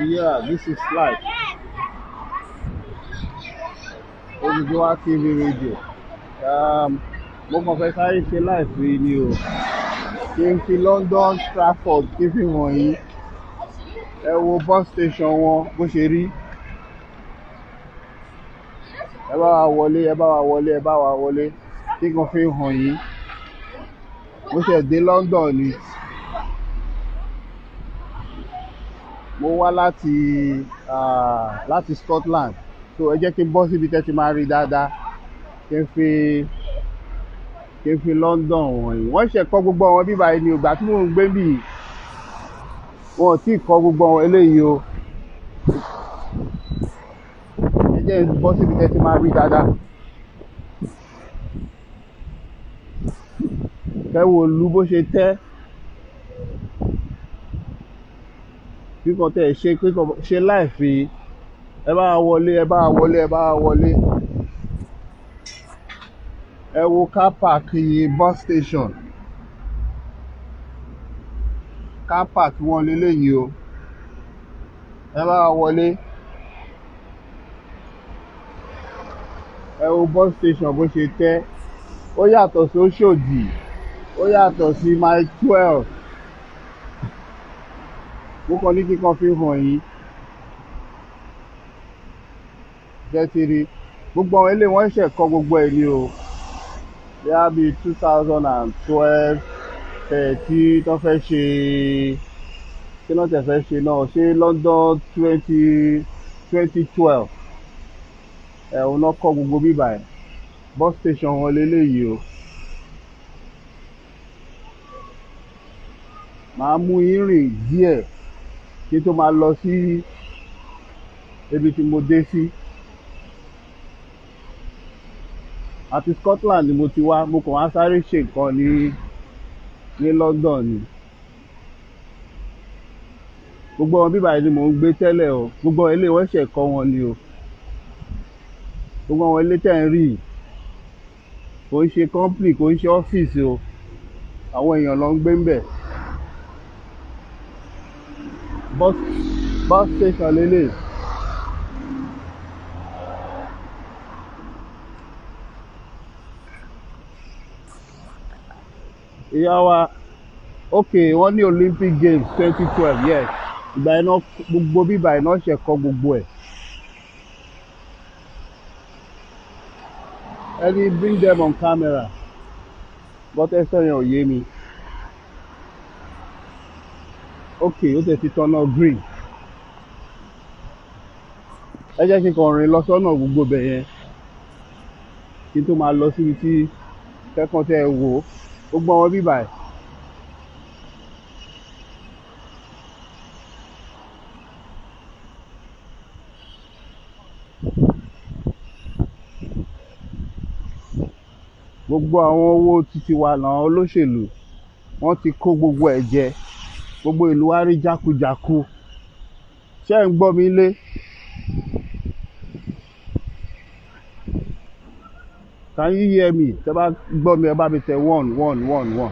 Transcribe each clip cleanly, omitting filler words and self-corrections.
Yeah, this is live. Oduduwa TV radio. Mo kàn fẹ́ sáré ṣe live rí ni o. Kí n fi London Stratford kí n fi wọ̀nyí. Ẹ wo bus station wọn bó ṣe rí. Ẹ bá wa wọlé, ẹ bá wa wọlé, ẹ bá wa wọlé. Kí n fi hàn yín. Mo ṣẹ̀ dé London ni. Mo wá láti Scotland. So ẹ jẹ́ kí n bọ́ síbi tẹ́ ti máa rí dáadáa. Kí n fi London wọ̀nyí. Wọ́n ṣẹ̀ kọ́ gbogbo àwọn bíbá yìí ni ìgbà tí mò ń gbé bì. Wọn ò tí ì kọ́ gbogbo àwọn eléyìí o. Ẹ jẹ́ n bọ́ síbi tẹ́ ti máa rí dáadáa. Ẹ wo ìlú bó ṣe tẹ́. Kíkan tẹ́ ṣe láìfi. Ẹ bá wa wọlé, ẹ bá wa wọlé, ẹ bá wa wọlé. Ẹ wo car park yìí bus station. Car park wọn leléyìí o. Ẹ bá wa wọlé. Ẹ wo bus station bó ṣe tẹ́. Ó yàtọ̀ sí Oṣòdì. Ó yàtọ̀ sí mile 12. Mo kàn ní kíkan fi hàn yín. Jẹ́ ti rí. Gbogbo àwọn ilé wọ́n ṣẹ̀ kọ́ gbogbo ẹ̀ ni o. Bí 2012, 13 tó fẹ́ ṣe kí ló tẹ̀ fẹ́ ṣe náà ṣe London 2012. Òun náà kọ́ gbogbo bíbá ẹ̀. Bus station wọn leléyìí o. Màá mú yín rìn díẹ̀ kí n tó máa lọ sí ibi tí mo dé sí. Àti Scotland ni mo ti wá. Mo kàn wá sáré ṣe nǹkan ní London ni. Gbogbo àwọn bíbá yìí ni mò ń gbé tẹ́lẹ̀ o. Gbogbo àwọn ilé wọ́n ṣẹ̀ kọ́ wọn ni o. Gbogbo àwọn ilé tẹ́ ń rí kò ń ṣe company, kò ń ṣe ọ́fíìsì o. Àwọn èèyàn ló ń gbé ń bẹ̀. Bus station lélẹ̀. Ìyá wa, okay, wọ́n ní Olympic Games 2012, yes. Ìgbà iná gbogbo bíbá iná ṣẹ̀ kọ́ gbogbo ẹ̀. Ẹni bring them on camera. Bọ́tẹ́ sọ̀yàn ò yé mi. Okay, ó tẹ̀ ti tọ́nà green. Ẹ jẹ́ kí n kàn rìn lọ sọ́nà gbogbo bẹ̀ yẹn. Kí n tó máa lọ síbi tí kẹ́kọ̀ọ́ tẹ́ ẹ wò. Gbogbo àwọn bíbá ẹ̀. Gbogbo àwọn owó títí wa làwọn olóṣèlú wọ́n ti kó gbogbo ẹ̀ jẹ. Gbogbo ìlú wa rí jákujàku. Ṣé ẹ̀ ń gbọ́ mi lé? Can you hear me? Tẹ́ bá gbọ́ mi ẹ bá mi tẹ 11111.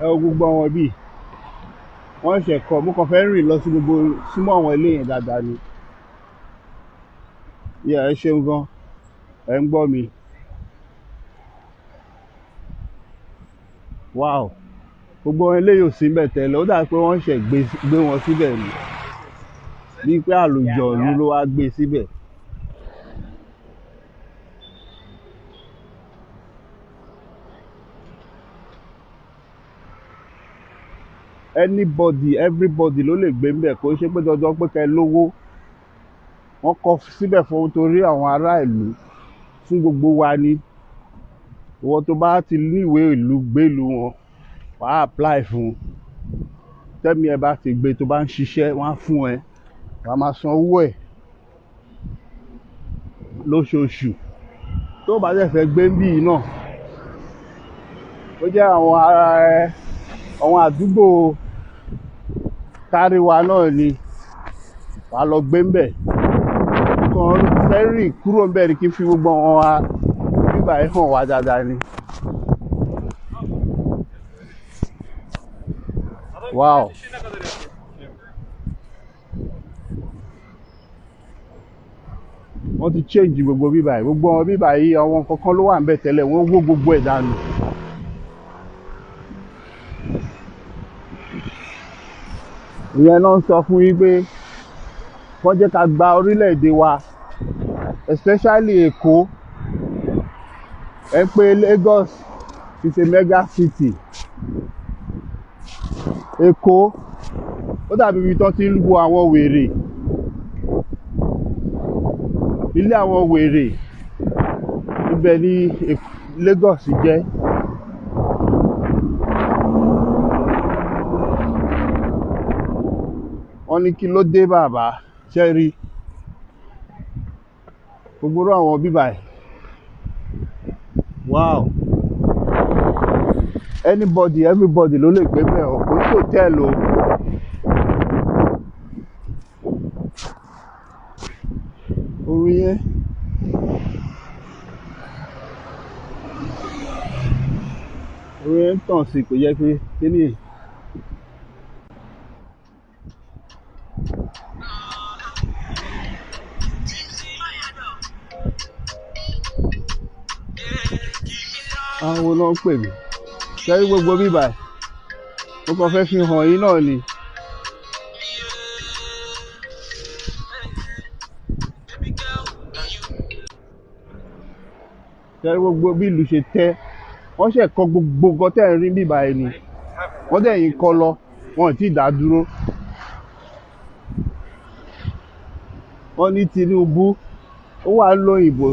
Ẹ wo gbogbo àwọn bíi wọ́n ṣẹ̀ kọ́. Mo kàn fẹ́ rìn lọ sí gbogbo súnmọ́ àwọn ilé yẹn dáadáa ni. Yeah, ẹ ṣeun gan. Ẹ ń gbọ́ mi. Wow. Gbogbo àwọn ilé yóò sí níbẹ̀ tẹ́lẹ̀. Ó dà pé wọ́n ṣẹ̀ gbé wọn síbẹ̀ ni. Bí pé àlùjọ̀nnú ló wá gbé síbẹ̀. Everybody ló lè gbé níbẹ̀. Kò ṣe pé dandan pé kẹ́ lówó. Wọ́n kọ́ síbẹ̀ fún torí àwọn ará ìlú. Fún gbogbo wa ni. Ìwọ tó bá ti ní ìwé ìlú gbélú wọn, wàá apply fún. Tẹ́mi ẹ bá ti gbé tó bá ń ṣiṣẹ́, wọ́n á fún ẹ. Wàá máa san owó ẹ̀ lóṣooṣù. Tó bá dẹ̀ fẹ́ gbé níbí náà, ó jẹ́ àwọn àdúgbò káríwa náà ni wàá lọ gbé ń bẹ̀. Kàn fẹ́ rìn kúrò ń bẹ̀ ni kí n fi gbogbo àwọn bíbá ẹ̀ hàn wá dáadáa ni. Wow. Wọ́n ti change gbogbo bíbà yìí. Gbogbo àwọn bíbà yìí àwọn kankan ló wà ń bẹ̀ tẹ́lẹ̀. Wọ́n wó gbogbo ẹ̀ dànù. Ìyẹn náà ń sọ fún yín pé wọ́n jẹ́ ká gba orílẹ̀-èdè wa, especially Èkó. Ẹ pé Lagos is a mega city. Èkó ó dàbí ibi tó ti ń wo àwọn wèrè. Ilé àwọn wèrè ibẹ̀ ni Lagos jẹ́. Wọ́n ní kí ló dé bàbá ṣẹ́rí gbogbo àwọn bíbà ẹ̀. Wow. Anybody, everybody ló lè gbé bẹ́ẹ̀ o, kò sí hòtẹ́ẹ̀lì o. Orí yẹn ń tàn sí, kò yẹ pé kíní. Àwọn wo ló ń pè mí? Ṣẹ́rí gbogbo bíbà ẹ̀, mo kàn fẹ́ fi hàn yín náà ni. Ṣẹ́rí gbogbo bí ìlú ṣe tẹ́, wọ́n ṣẹ̀ kọ́ gbogbo nǹkan tẹ́ ẹ̀ rí bíbà ẹ̀ ni. Wọ́n dẹ̀ yín kọ́ lọ, wọn ò tí ì dá dúró. Wọ́n ní Tinubu ó wà lóyìnbó.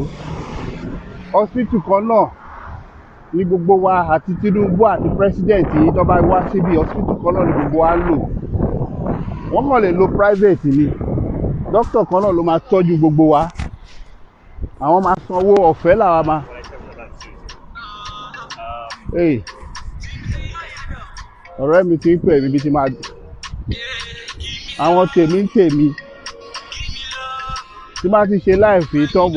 Hospital kan náà ní gbogbo wa àti Tinubu àti president yìí tó bá wá síbi hospital kan náà ní gbogbo wa lò. Wọ́n kàn lè lo private ni. Doctor kan náà ló máa tọ́jú gbogbo wa. Àwọn máa sanwó ọ̀fẹ́ làwa máa. Ọ̀rẹ́ mi ti ń pè mí bí ti máa. Àwọn tèmi ń tèmi. Tí bá ti ṣe láìfi tán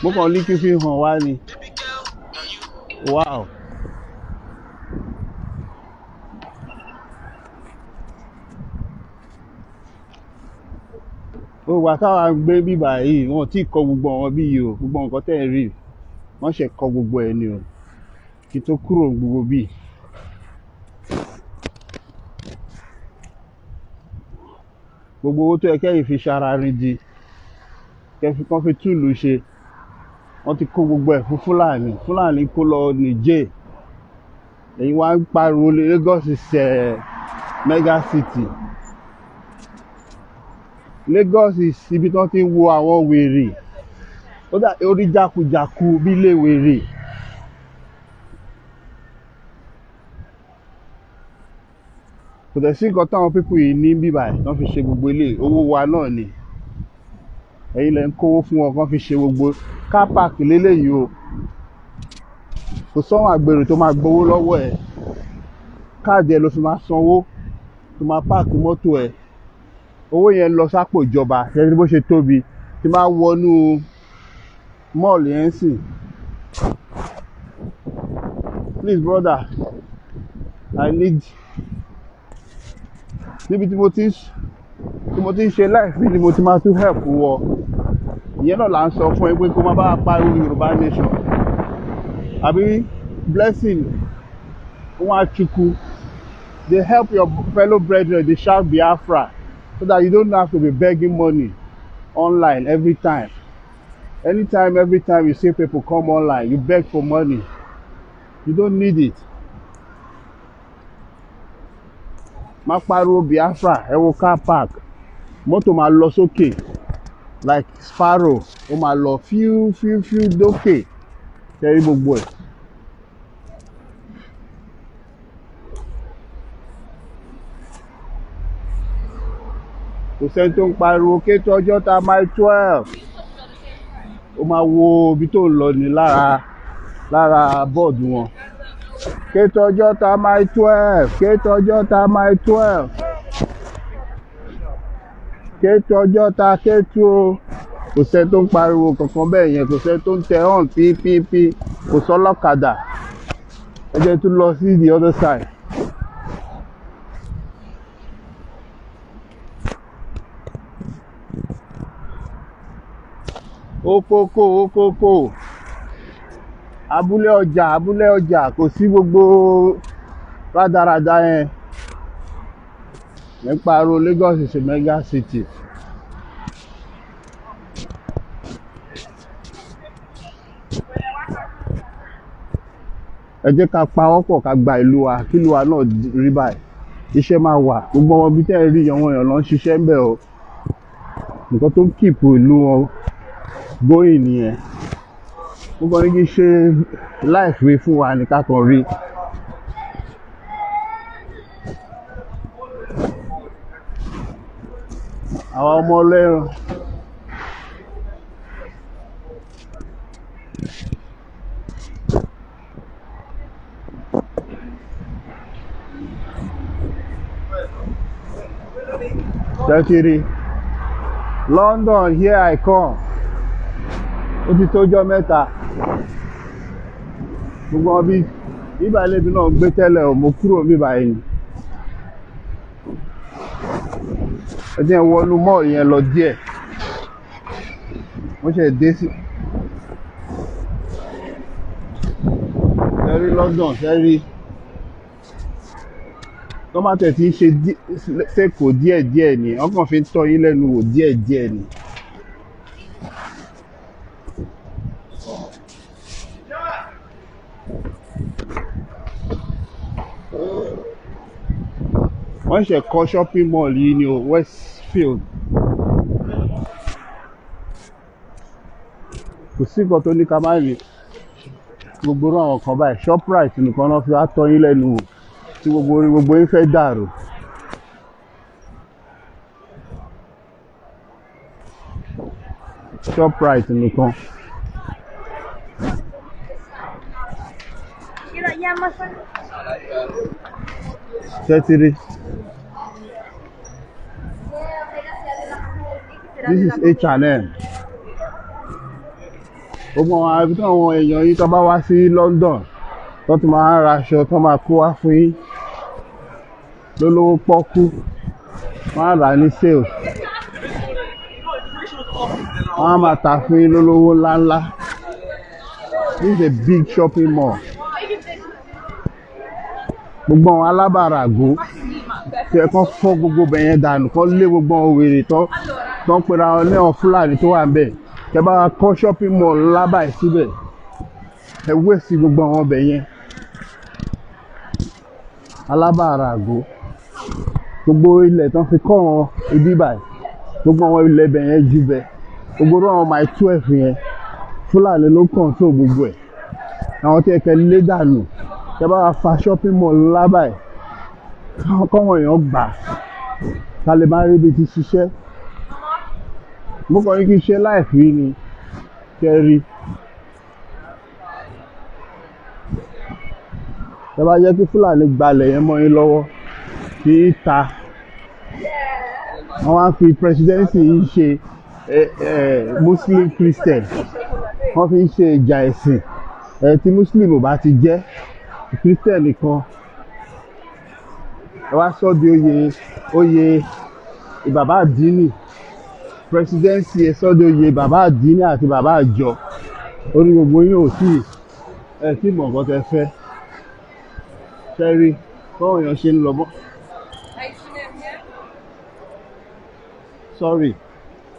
mo kàn ní kí n fi hàn wá ni. Wow. Gbogbo àtàwọn gbé bíbà yìí wọn tí kọ gbogbo àwọn bí yìí o, gbogbo nǹkan tẹ́ ẹ rí wọ́n ṣe kọ gbogbo ẹ̀ ni o kí tó kúrò gbogbo bí. Gbogbo owó tó yẹ kẹ́yìn fi ṣara rin di kẹ́fi kan fi túlù ṣe, wọ́n ti kó gbogbo ẹ̀ fún Fúlàní. Fúlàní kó lọ Niger. Èyí wá ń pariwo Lagos is mega city. Lagos is ibi tí wọ́n ti ń wo àwọn wèrè. Ó dà orí jákujàku bí ilé wèrè. Kò dẹ̀ sí nǹkan táwọn pípù yìí ní bíbà ẹ̀ wọ́n fi ṣe gbogbo ilé owó wa náà ni. Ẹ̀yin lẹ ń kówó fún wọn kán fi ṣe gbogbo car park léléyìí o. Kò sọ́wọ́n àgbèrè tó máa gbowó lọ́wọ́ ẹ̀. Káàdì ẹ̀ ló fi máa sanwó tó máa páàkì mọ́tò ẹ̀. Owó yẹn lọ sápò ìjọba ṣẹ́ni bó ṣe tóbi. Tí máa wọnú mall yẹn sìn. Please brother, I need. Níbi tí mo ti ń ṣe láìpẹ́ ni mo ti máa tún help wọ. Ìyẹn náà là ń sọ fún ẹ pé kó má bá pariwo Yorùbá nation. Àbí blessing Nwachukwu, they help your fellow brethren, they shout Biafra so that you don't have to be begging money online every time. Every time you see people come online, you beg for money. You don't need it. Má pariwo Biafra, ẹ wo car park. Mọ́tò máa lọ sókè like sparrow. Ó máa lọ fíú dókè. Tẹ́rí gbogbo ẹ̀. Kò sẹ́ni tó ń pariwo Kétu Ọjọ́ta mile 12. Ó máa wo ibi tó ń lọ ní lára bọ́ọ̀dù wọn. Kétu Ọjọ́ta mile 12. Kétu Ọjọ́ta mile 12. Kétu Ọjọ́ta Kétu o. Kò sẹ́ni tó ń pariwo kankan bẹ́ẹ̀ yẹn. Kò sẹ́ni tó ń tẹ hàn pípípí. Kò sọ́lọ́kadà. ẹ jẹ́ tún lọ sí the other side. Okoko abúlé ọjà kò sí gbogbo rádaràda yẹn ní pariwo Lagos is a mega city. Ẹ jẹ́ ká pawọ́pọ̀ ká gba ìlú wa kí ìlú wa náà rí báyìí, iṣẹ́ máa wà, gbogbo ọmọ bíi tẹ́ ẹ rí àwọn èèyàn lọ ń ṣiṣẹ́ ń bẹ̀ o, nǹkan tó ń kìpù ìlú wọn gbóyìn nìyẹn. Gbogbo ní kí ṣe láìpẹ́ fún wa ní kákan rí. Àwọn ọmọ ọlẹ́ran tẹ́tìrì London, here I come. Ó ti tójọ́ mẹ́ta. Gbogbo ọbí bíbá ilé bí náà gbé tẹ́lẹ̀ ò mo kúrò bíbá yìí. Ẹ jẹ́ wọnú mọ́ ìyẹn lọ díẹ̀. Wọ́n ṣe dé sí ṣẹ́rí London, ṣẹ́rí tọ́mátẹ̀ tí ń ṣe sẹ́kọ̀ọ́ díẹ̀díẹ̀ ni wọ́n kàn fi ń tọ́ yín lẹ́nu wò díẹ̀díẹ̀ ni. Wọ́n ṣe kọ́ shopping mall yìí ní Westfield. Kò sí nǹkan tó ní ká má rí gbogbo àwọn kan báyìí. Shoprite nìkan náà fi wá tọ́ yín lẹ́nu wò tí gbogbo yín fẹ́ dàrú. Shoprite nìkan. Tẹ́tìrì. This is H&M. Gbogbo àwọn àbí tí àwọn èèyàn yìí tó bá wá sí London tó ti máa ń ra aṣọ tó máa kó wá fún yín lólówó pọ́kú, wọ́n á rà ní sale, wọ́n á máa tà fún yín lólówó ńláńlá. This is a big shopping mall. Gbogbo àwọn alábàáràgó tí ẹ kàn fọ́ gbogbo bẹ̀yẹn dànù, kàn lé gbogbo àwọn wèrè tó ń pera wọn ní àwọn Fúlàní tó wà ń bẹ̀. Kẹ bá kọ́ shopping mall ńlá báyìí síbẹ̀, ẹ wé sí gbogbo àwọn ọbẹ̀ yẹn. Alábàáràgó gbogbo ilẹ̀ tán fi kọ́ wọn ibi báyìí, gbogbo àwọn ilẹ̀ ibẹ̀ yẹn jù bẹ̀, gbogbo àwọn my 12 yẹn Fúlàní ló kàn tó gbogbo ẹ̀. Àwọn tí ẹ kẹ lé dànù, kẹ bá fa shopping mall ńlá báyìí kọ́wọn èèyàn gbà ká lè máa rí ibi ti ṣiṣẹ́. Mo kàn ní kí n ṣe láìpẹ́ ni kẹrí. Ẹ bá jẹ́ kí Fúlàní gbalẹ̀ yẹn mọ́ yín lọ́wọ́ kí í ta. Wọ́n wá fi presidency yìí ṣe Muslim Christian. Wọ́n fi ń ṣe ìjà ẹ̀sìn. Tí Muslim ò bá ti jẹ́ Christian nìkan. Ẹ wá sọ di oyè bàbá àdínì. Presidency ẹ sọ di oyè bàbá àdínì àti bàbá àjọ. Orí gbogbo yín ò tí mọ̀ nǹkan tẹ́ fẹ́. Ṣẹ́rí báwọn èèyàn ṣe ń lọ bọ́. Sorry.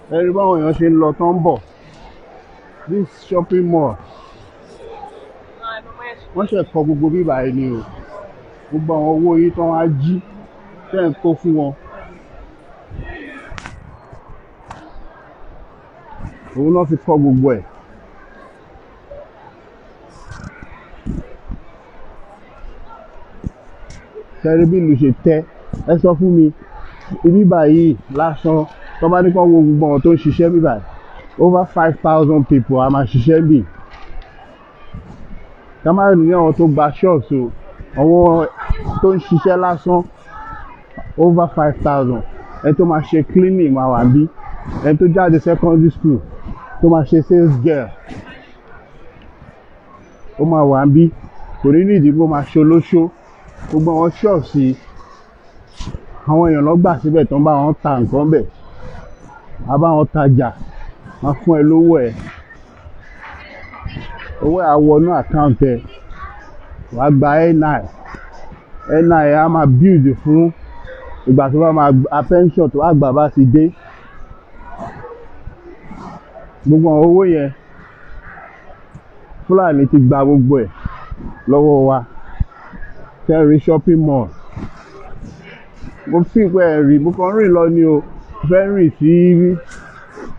Ṣẹ́rí báwọn èèyàn ṣe ń lọ tán bọ̀. This shopping mall. Wọ́n ṣe kọ gbogbo bíbá yìí ni o. Gbogbo àwọn owó yìí tán wá jí tẹ́ ń kó fún wọn. Òun náà fi kọ gbogbo ẹ̀. Ṣẹ́rí bí ìlú ṣe tẹ́. Ẹ sọ fún mi, ibi báyìí lásán tó bá ní kán wo gbogbo àwọn tó ń ṣiṣẹ́ bíbá yìí, over 5,000 people a máa ṣiṣẹ́ bì. Ká má ní àwọn tó gba shops o, àwọn tó ń ṣiṣẹ́ lásán over 5,000. Ẹni tó máa ṣe cleaning máa wà bí, ẹni tó jáde secondary school tó máa ṣe sales girl ó máa wà bí, kò ní nídìí kó máa ṣolóṣó. Gbogbo àwọn ṣọ́ọ̀ṣì àwọn èèyàn lọ gbà síbẹ̀ tó ń bá wọn ta nǹkan bẹ̀, a bá wọn tajà, wọ́n fún ẹ lówó ẹ̀, owó ẹ̀ á wọnú àkáǹtì ẹ̀, wàá gba N9 ẹ̀ á máa build fún ìgbà tó bá máa gba pension tó àgbà bá ti dé. Gbogbo àwọn owó yẹn Fúlàní ti gba gbogbo ẹ̀ lọ́wọ́ wa. Kẹ́rì shopping mall, mo fi pé ẹ̀rì mo kàn rìn lọ ni o, fẹ́ rìn sí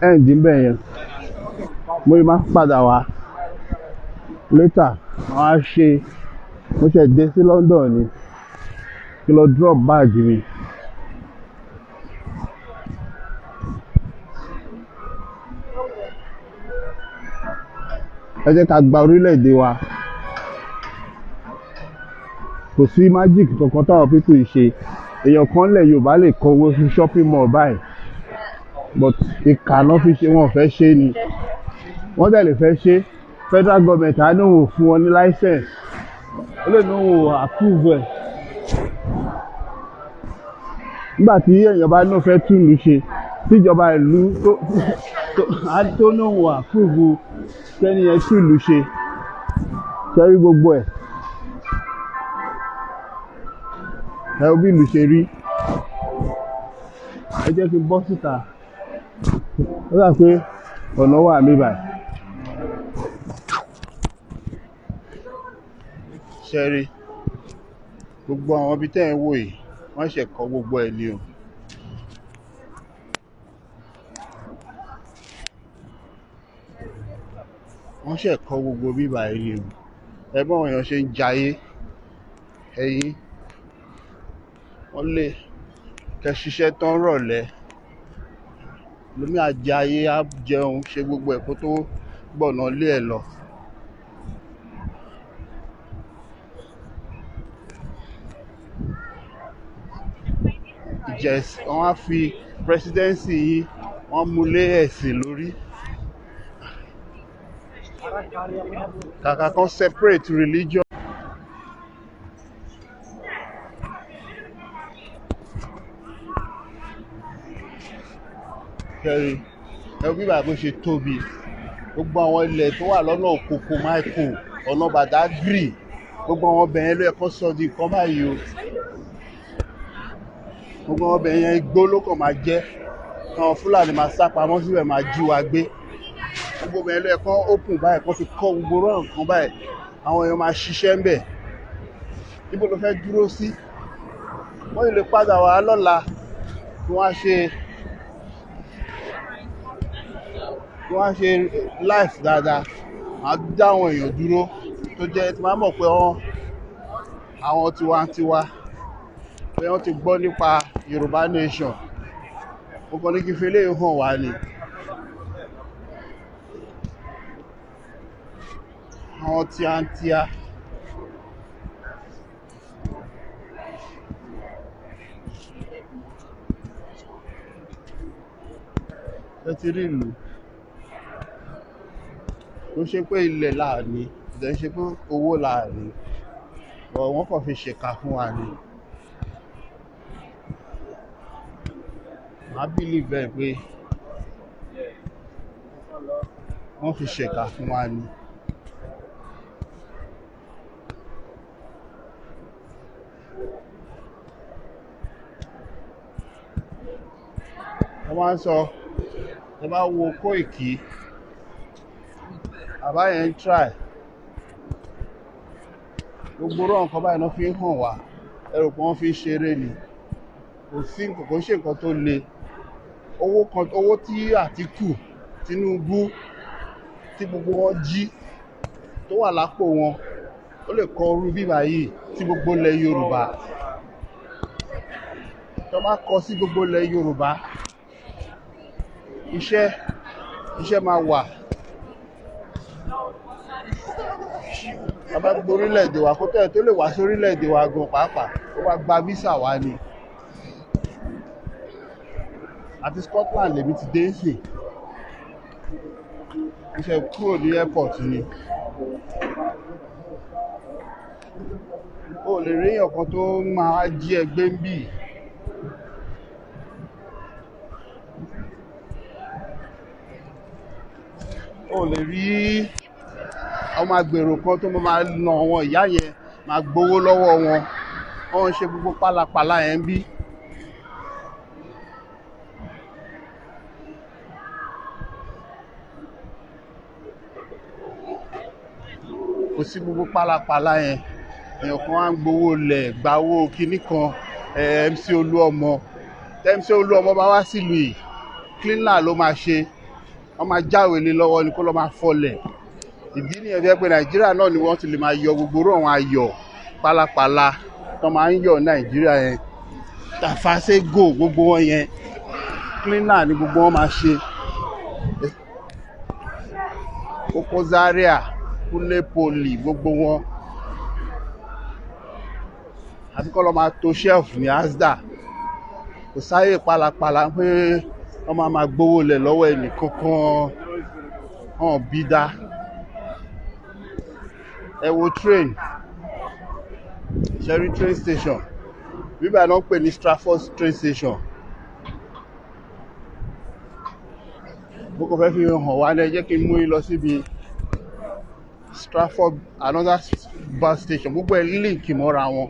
ẹ̀ǹdí bẹ̀ yẹn, mo máa padà wá later. Wọ́n á ṣe, mo ṣẹ̀ dé sí London ni kí lọ drop bag mi. Ẹ jẹ́ ká gba orílẹ̀-èdè wa. Kò sí magic kankan táwọn people yìí ṣe. Èèyàn kan lẹ̀ Yorùbá lè kọ owó sí shopping mall báyìí, but ìkà náà fi ṣe, wọn ò fẹ́ ṣe ni. Wọ́n dẹ̀ lè fẹ́ ṣe, federal government á ní òun fún wọn ní license, ó lè ní òun approve ẹ̀. Nígbà tí èèyàn bá ní òun fẹ́ tún ìlú ṣe, tíjọba ìlú tó ní òun approve kẹ́ni yẹn tún ìlú ṣe, ṣẹ́rí gbogbo ẹ̀. Ẹ wo bí ìlú ṣe rí. Ẹ jẹ́ kí n bọ́ síta. Ó dà pé ọ̀nà wà mí báyìí. Ṣẹ́rí gbogbo àwọn ibi tẹ́ ẹ̀ ń wò yìí, wọ́n ṣẹ̀ kọ́ gbogbo ẹ̀ ni o. Wọ́n ṣẹ̀ kọ́ gbogbo bíbà yìí ni o. Ẹ bá àwọn èèyàn ṣe ń jayé ẹ̀yìn, wọ́n lè kẹ́ ṣiṣẹ́ tán rọ̀lẹ́, lómi àjayé á jẹun ṣe gbogbo ẹ̀ kó tó gbọ̀nà lé ẹ̀ lọ. Wọ́n á fi presidency yìí, wọ́n mú lé ẹ̀sìn lórí. Kàkà kan separate religion. Kẹ́rì ẹ bí bàbá ṣe tóbi. Gbogbo àwọn ilẹ̀ tó wà lọ́nà Òkòkò Michael, ọ̀nà Badagry, gbogbo àwọn ọbẹ̀ yẹn ló yẹ kó sọ di nǹkan báyìí o. Gbogbo àwọn ọbẹ̀ yẹn igbó ló kàn máa jẹ́, àwọn Fúlàní máa sá pamọ́ síbẹ̀, máa jí wa gbé. Gbogbo ọbẹ̀ yẹn ló yẹ kó open báyìí, kó fi kọ́ gbogbo rán nǹkan báyìí, àwọn èèyàn máa ṣiṣẹ́ ń bẹ̀. Níbo ló fẹ́ dúró sí? Wọ́n lè padà wá lọ́la kí wọ́n á ṣe life dáadáa. Màá dá àwọn èèyàn dúró tó jẹ́ tí máa mọ̀ pé àwọn tiwantiwa pé wọ́n ti gbọ́ nípa Yorùbá nation. Mo kàn ní kí n fi eléyìí hàn wá ni. Àwọn tíátíá. Ẹ ti rí ìlú. Kò ṣe pé ilẹ̀ láàní, kò ṣe pé owó láàní, wọ́n kàn fi ṣèkà fún wa ni. Màá believe ẹ̀ pé wọ́n fi ṣèkà fún wa ni. Wọ́n máa ń sọ, ẹ bá wo Kóìkì, bàbá yẹn ń try. Gbogbo rán nǹkan báyìí náà fi ń hàn wá, ẹrù pé wọ́n fi ń ṣeré ni. Kò ṣe nǹkan tó le. Owó tí Àtíkù, Tinubu, tí gbogbo wọn jí tó wà lápò wọn, ó lè kọ orú bíbà yìí tí gbogbo ilẹ̀ Yorùbá. Tó bá kọ sí gbogbo ilẹ̀ Yorùbá, iṣẹ́ máa wà. Bàbá gbogbo orílẹ̀-èdè wa kó tẹ́lẹ̀ tó lè wá sí orílẹ̀-èdè wa gan pàápàá, ó wá gba visa wá ni. Àti Scotland lèmi ti dé sí. Iṣẹ́ kúrò ní airport ni. o lè rí èèyàn kan tó máa jí ẹgbẹ́ ń bì. O lè rí ọmọ agbèrò kan tó máa na àwọn ìyá yẹn máa gbowó lọ́wọ́ wọn. Wọ́n ń ṣe gbogbo pálapàla yẹn ń bí. Kò sí gbogbo pálapàla yẹn. Èèyàn kan wá ń gbowó lẹ̀ gbawó kinní kan MC Olúọmọ. MC Olúọmọ bá wá sílùú yìí cleaner ló máa ṣe. Wọ́n máa jáwèé lé lọ́wọ́ ni kó lọ́ máa fọlẹ̀. Ìdí nìyẹn jẹ́ pé Nàìjíríà náà ni wọ́n ti lè máa yọ gbogbo àwọn ayọ̀ pálapàla tó máa ń yọ Nàìjíríà yẹn. Tàfàṣégò gbogbo wọn yẹn cleaner ni gbogbo wọn máa ṣe. Kókó Zaria Kúnlé Poli gbogbo wọn àti kọ́ lọ́ máa to shelf ní Asda. Kò sáyè pálapàla pé wọ́n máa gbowó lẹ̀ lọ́wọ́ ẹnì kankan hàn bí dá. Ẹ wo train Sherry train station bíbá náà ń pè ní Stratford train station. Mo kàn fẹ́ fi hàn wá ní ẹ jẹ́ kí n mú yín lọ síbi Stratford another bus station gbogbo ẹ̀ link mọ́ra wọn.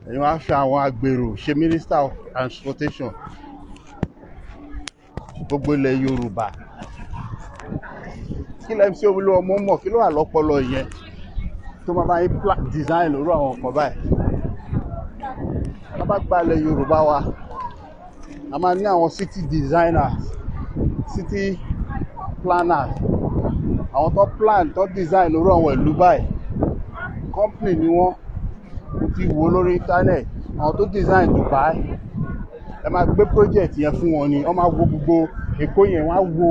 Ẹ̀yin wá fi àwọn agbèrò ṣe Minister of Transportation gbogbo ilẹ̀ Yorùbá. Kí lẹ́yìn tí Olúọmọ mọ̀ kí ló wà lọ́pọlọ yẹn tó máa bá yín design lórí àwọn nǹkan báyìí. Tá bá gbalẹ̀ Yorùbá wa a máa ní àwọn city designers city planners àwọn tó plan tó design lórí àwọn ìlú báyìí company ni wọ́n. Mo ti wò lórí internet àwọn tó design Dubai ẹ máa gbé project yẹn fún wọn ni wọ́n máa wo gbogbo Èkó yẹn wọ́n á wo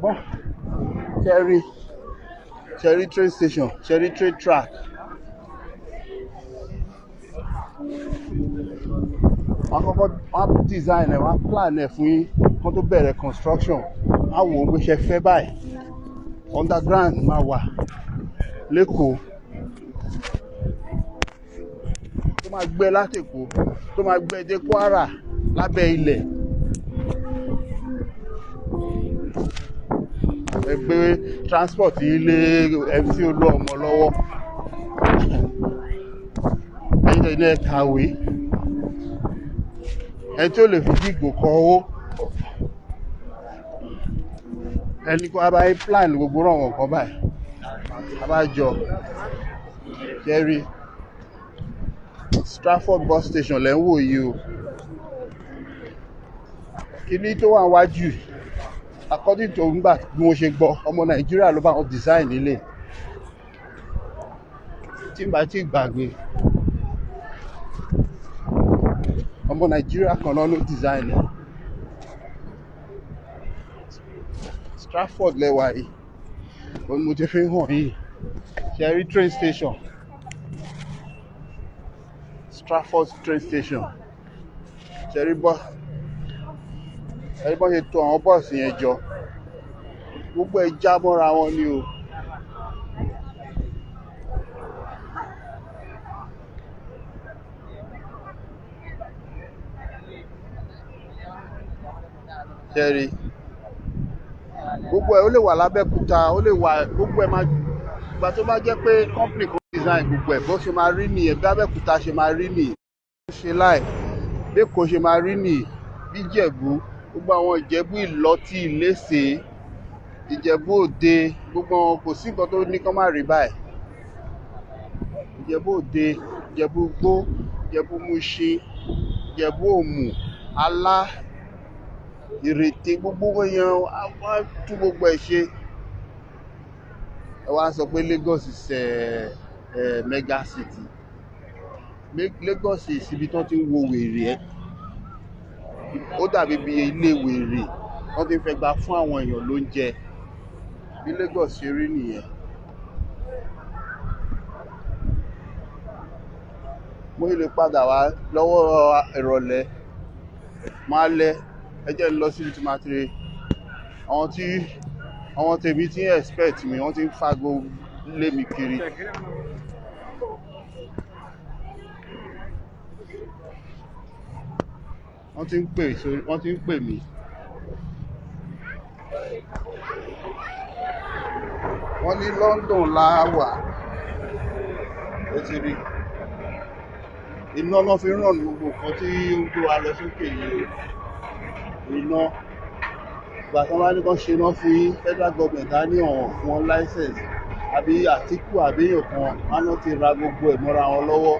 bọ́n Sherry train station Sherry train track. Wọ́n kọ́kọ́ wọ́n design ẹ̀ wọ́n plan ẹ̀ fún yín kó tó bẹ̀rẹ̀ construction. Wọ́n á wò ó bó ṣe fẹ́ báyìí. Underground máa wà l'Ékòó tó máa gbé látèkó tó máa gbé dé Kwara lábẹ́ ilẹ̀. Ẹ gbé transport ilé MC Olúọmọ lọ́wọ́. Ẹ̀yin tẹ̀lé ẹ kàwé ẹni tí ó lè fi dígbò kọ owó ẹni kó abáyé plan gbogbo ràn wọ̀n kan báyìí abájọ Sherry Stratford bus station lẹ́ ń wò yìí o. Kíní tó wà wájú according to ngbà bí mo ṣe gbọ́ ọmọ Nàìjíríà ló bá wọn design nílé tí n bá ti gbàgbé ọmọ Nàìjíríà kan náà ló design ẹ̀. Stratford lẹ́wà yìí òun mo ti fi hàn yìí Sherry train station Stratford train station Sherry bọ́ ṣe tò àwọn bọ́ọ̀sì yẹn jọ gbogbo ẹ̀ já mọ́ra wọn ni o. Sherry gbogbo ẹ̀ ó lè wà l'Ábẹ́òkúta ó lè wà gbogbo ẹ̀ máa gbà tó bá jẹ́ pé company kan design gbogbo ẹ̀ bó ṣe máa rí nìyẹn bí Abẹ́òkúta ṣe máa rí nìyẹn bó ṣe láì bí Èkó ṣe máa rí nìyẹn bí Ìjẹ̀bú gbogbo àwọn Ìjẹ̀bú Ìlọtí Ìléṣè Ìjẹ̀bú Òde gbogbo wọn kò sí nǹkan tó ní kán má rí báyìí. Ìjẹ̀bú Òde Ìjẹ̀bú Igbó Ìjẹ̀bú Mùṣin Ìjẹ̀bú Òmù Alá Ìrèté gbogbo yẹn wọ́n tún gbogbo ẹ̀ ṣe. Ẹ wá sọ pé Lagos is mega city. Lagos is ibi tí wọ́n ti ń wo wèrè ẹ̀ ó dàbí bí ilé wèrè wọ́n ti ń fẹ́ gba fún àwọn èèyàn lóúnjẹ bí Lagos ṣe rí nìyẹn. Mo lè padà wá lọ́wọ́ ìrọ̀lẹ́ máa lẹ ẹ jẹ́ lọ síbi tí máa ti rí àwọn àwọn tèmi ti ń expect mi, wọ́n ti ń fago lé mi kiri. wọ́n ti ń pè mí. wọ́n ní London la wà, ẹ ti rí iná náà fi ràn gbogbo nǹkan tí ó ń gbé wa lọ sókè yìí. Iná ìgbà tí wọ́n bá ní kán ṣe iná fún yín, federal government á ní ọ̀hún fún wọn license àbí Àtíkù àbí èèyàn kan wọn náà ti ra gbogbo ẹ̀ mọ́ra wọn lọ́wọ́.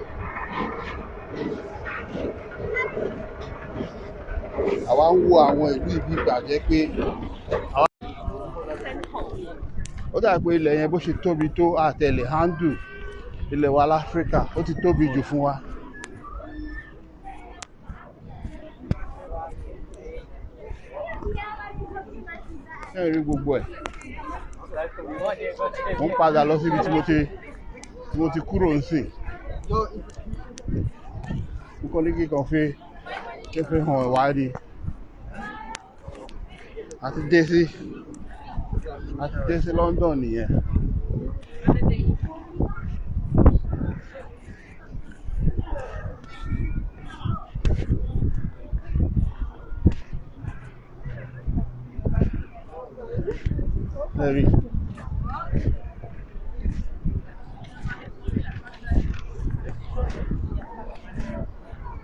àwa ń wo àwọn ìlú ìbí ìbàjẹ́ pé ó dà pé ilẹ̀ yẹn bó ṣe tóbi tó àtẹ̀lé handle ilẹ̀ wa láfíríkà, ó ti tóbi jù fún wa. ẹ rí gbogbo ẹ̀. mo ń padà lọ síbi tí mo ti kúrò ń sìn. nǹkan ní kíkan fi hàn ìwádìí àti dé sí London nìyẹn. Ẹ̀rí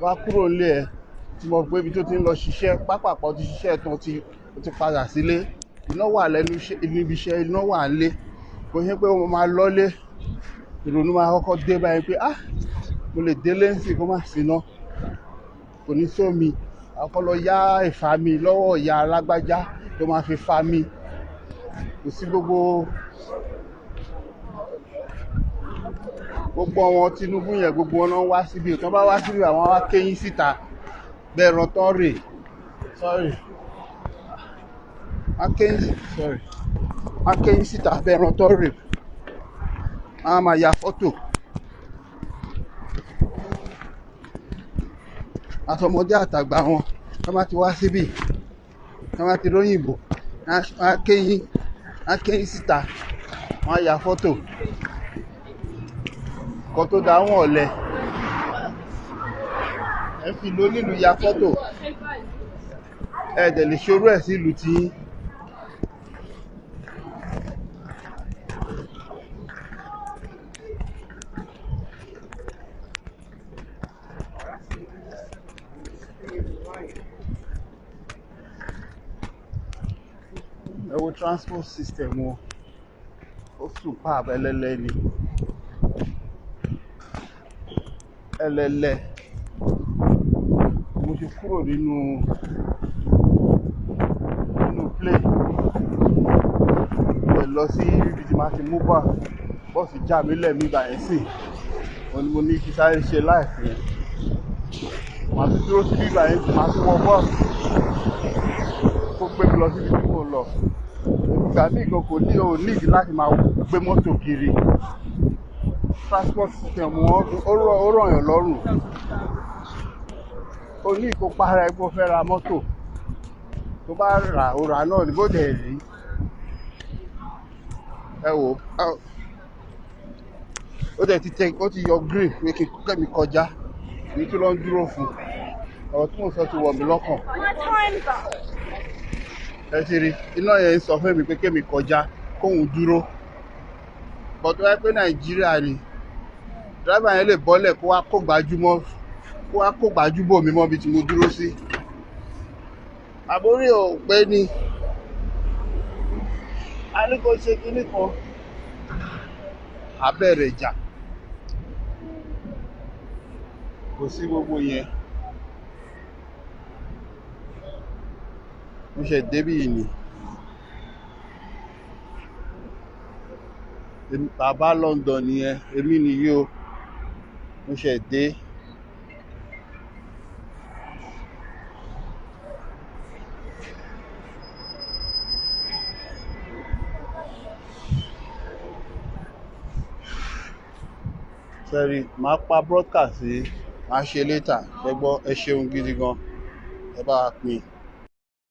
wá kúrò nílé ẹ̀ tí mo gbé ibi tó ti ń lọ ṣiṣẹ́ pápákọ̀ ti ṣiṣẹ́ tán, ó ti padà sílé. Iná wà lẹ́nu níbi iṣẹ́, iná wà nílé. Kò ṣe pé mo máa lọ́lé ìrònú máa kọ́kọ́ dé báyìí pé mo lè délé ń sìn kó má sí iná, kò ní sómi. àkọ́ lọ yá ìfami lọ́wọ́ ìyá alágbájá tó máa fi fa mi. Kò sí gbogbo àwọn Tinubu yẹn, gbogbo wọn náà wá síbi. Ìtàn bá wá síbi àwọn wá kéyìn síta bẹ́ẹ̀ rántọ́ rè wọ́n kéyìn síta bẹ́ẹ̀ rántọ́ rè. wọ́n á máa ya fọ́tò àtọmọdé àtàgbà wọn. wọ́n bá ti wá síbi, wọ́n bá ti róyìnbó, wọ́n á kéyìn síta, wọ́n á ya fọ́tò. Nǹkan tó dá wọn ọ̀lẹ, ẹ fi lọ nílùú ya fọ́tò, ẹ dẹ̀ lè ṣorú ẹ̀ sí ìlú tí ẹ wo transport system wọn, ó superb. ẹlẹ́lẹ́ ni, ẹlẹ́lẹ́. mo ṣe kúrò nínú plane lọ sí ibi tí máa ti mú bọ́ọ̀sì já mi lẹ́mí báyìí sí. mo ní kí sáré ṣe láìpẹ́ yẹn, màá tún dúró sí bíbá yẹn tí màá tún wọ bọ́ọ̀sì kó gbé mi lọ síbi tí mo lọ. ìgbà míì gan kò ní ìdí láti máa gbé mọ́tò kiri. Transport system wọn ó rọ̀ yàn lọ́rùn. o ní ìkópa ara ẹ kó fẹ́ ra mọ́tò, tó bá rà ó rà náà ní bó dẹ̀ rí. ẹ wò ó dẹ̀ ó ti yọ green pé kí kẹ́mi kọjá ní kí ló ń dúró fún. ọ̀rọ̀ tí mo sọ ti wọ̀ mí lọ́kàn. ẹ ti rí iná yẹn ń sọ fún mi pé kémi kọjá kóhun dúró. bọ́tọ̀ wáyé pé Nàìjíríà ni dráìbà yẹn lè bọ́lẹ̀ kó wá kó gbajúbò mi mọ́ bí tí mo dúró sí. àbórí ò pé ni a ní kó ṣe kinní kan, abẹ́rẹ́ ìjà. kò sí gbogbo yẹn. mo ṣe débì yìí ni. bàbá London nìyẹn, èmi nìyí o. mo ṣe dé. sẹ́rí máa pa broadcast sí, máa ṣe later. ẹ gbọ́, ẹ ṣeun gidi gan, ẹ bá wa pín.